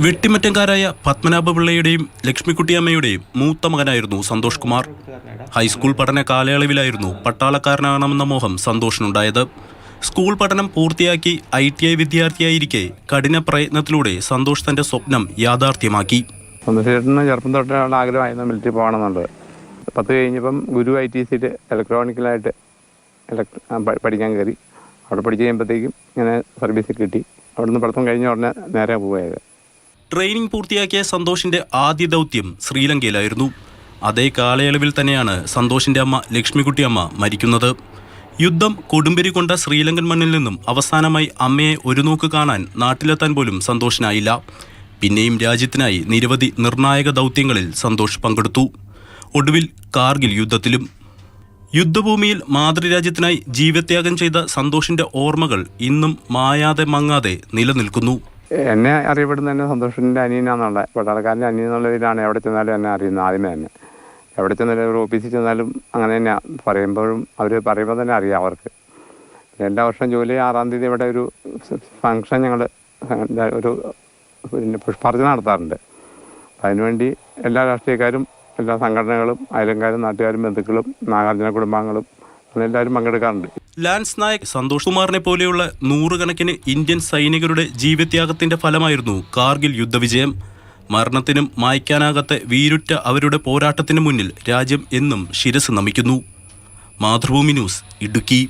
വെട്ടിമറ്റംകാരായ പത്മനാഭപിള്ളയുടെയും ലക്ഷ്മിക്കുട്ടിയമ്മയുടെയും മൂത്ത മകനായിരുന്നു സന്തോഷ് കുമാർ. ഹൈസ്കൂൾ പഠന കാലയളവിലായിരുന്നു പട്ടാളക്കാരനാകണമെന്ന മോഹം സന്തോഷിനുണ്ടായത്. സ്കൂൾ പഠനം പൂർത്തിയാക്കി ITI വിദ്യാർത്ഥിയായിരിക്കെ കഠിന പ്രയത്നത്തിലൂടെ സന്തോഷ് തന്റെ സ്വപ്നം യാഥാർത്ഥ്യമാക്കി. സന്തോഷേട്ടന് ചെറുപ്പം തൊട്ടുള്ള ആഗ്രഹമായിരുന്നു മിലിറ്ററി പോകണമെന്നുള്ളത്. 10 കഴിഞ്ഞപ്പം ഗുരു ITC ഇലക്ട്രോണിക്കലായിട്ട് പഠിക്കാൻ കയറി. അവിടെ പഠിച്ച് കഴിയുമ്പോഴത്തേക്കും ഇങ്ങനെ സർവീസിൽ കിട്ടി. അവിടുന്ന് പഠിത്തം കഴിഞ്ഞ ഉടനെ നേരെ പോയത്. ട്രെയിനിങ് പൂർത്തിയാക്കിയ സന്തോഷിന്റെ ആദ്യ ദൗത്യം ശ്രീലങ്കയിലായിരുന്നു. അതേ കാലയളവിൽ തന്നെയാണ് സന്തോഷിന്റെ അമ്മ ലക്ഷ്മിക്കുട്ടിയമ്മ മരിക്കുന്നത്. യുദ്ധം കൊടുമ്പിരി കൊണ്ട ശ്രീലങ്കൻ മണ്ണിൽ നിന്നും അവസാനമായി അമ്മയെ ഒരു നോക്ക് കാണാൻ നാട്ടിലെത്താൻ പോലും സന്തോഷിനായില്ല. പിന്നെയും രാജ്യത്തിനായി നിരവധി നിർണായക ദൗത്യങ്ങളിൽ സന്തോഷ് പങ്കെടുത്തു. ഒടുവിൽ കാർഗിൽ യുദ്ധത്തിലും. യുദ്ധഭൂമിയിൽ മാതൃരാജ്യത്തിനായി ജീവത്യാഗം ചെയ്ത സന്തോഷിന്റെ ഓർമ്മകൾ ഇന്നും മായാതെ മങ്ങാതെ നിലനിൽക്കുന്നു. എന്നെ അറിയപ്പെടുന്ന തന്നെ സന്തോഷിൻ്റെ അനിയനാണെന്നുള്ള പട്ടാളക്കാരൻ്റെ അനിയൻ എന്നുള്ള ഇതിലാണ് എവിടെ ചെന്നാലും എന്നെ അറിയുന്നത്. ആദ്യമേ തന്നെ എവിടെ ചെന്നാലും ഒരു ഓഫീസിൽ ചെന്നാലും അങ്ങനെ തന്നെ പറയുമ്പോഴും അവർ പറയുമ്പോൾ തന്നെ അറിയാം അവർക്ക്. എല്ലാ വർഷവും ജൂലൈ 6-ാം തീയതി ഇവിടെ ഒരു ഫംഗ്ഷൻ ഞങ്ങൾ ഒരു പുഷ്പാർച്ചന നടത്താറുണ്ട്. അതിനുവേണ്ടി എല്ലാ രാഷ്ട്രീയക്കാരും എല്ലാ സംഘടനകളും അയൽക്കാരും നാട്ടുകാരും ബന്ധുക്കളും നാഗാർജുന കുടുംബാംഗങ്ങളും എല്ലാവരും പങ്കെടുക്കാറുണ്ട്. ലാൻസ് നായക് സന്തോഷ് കുമാറിനെ പോലെയുള്ള നൂറുകണക്കിന് ഇന്ത്യൻ സൈനികരുടെ ജീവത്യാഗത്തിന്റെ ഫലമായിരുന്നു കാർഗിൽ യുദ്ധവിജയം. മരണത്തിനും മായ്ക്കാനാകാത്ത വീരുറ്റ അവരുടെ പോരാട്ടത്തിന് മുന്നിൽ രാജ്യം എന്നും ശിരസ് നമിക്കുന്നു. മാതൃഭൂമി ന്യൂസ്, ഇടുക്കി.